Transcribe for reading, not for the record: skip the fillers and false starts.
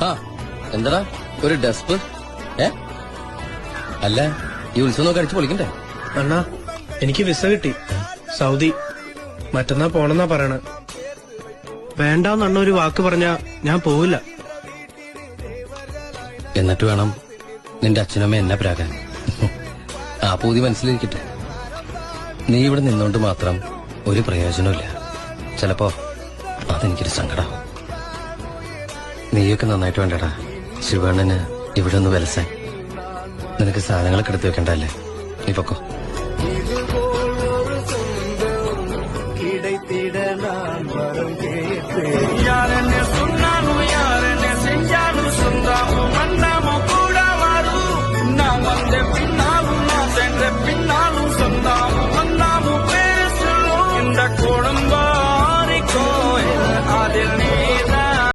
ആ എന്താടാ ഒരു ഡെസ്പ് അല്ല ഈ ഉത്സവം കഴിച്ചു പൊളിക്കണ്ടേ? അണ്ണാ എനിക്ക് വിസ കിട്ടി, സൗദി. മറ്റന്നാ പോണെന്നാ പറയണ. വേണ്ടാന്ന് അണ്ണ ഒരു വാക്ക് പറഞ്ഞാ ഞാൻ പോവില്ല. എന്നിട്ട് വേണം നിന്റെ അച്ഛനമ്മ എന്നെ പ്രാകാൻ. ആ പൂതി മനസ്സിലിരിക്കട്ടെ. നീ ഇവിടെ നിന്നോണ്ട് മാത്രം ഒരു പ്രയോജനമില്ല. ചിലപ്പോ അതെനിക്കൊരു സങ്കടം. നീയൊക്കെ നന്നായിട്ട് വേണ്ടടാ ശിവണ്ണന് ഇവിടെ ഒന്ന് വലസാൻ. നിനക്ക് സാധനങ്ങളൊക്കെ എടുത്തു വെക്കണ്ടല്ലേ? നീ പൊക്കോ. கிடைத்திட நான் வரம் கேட்பேன்.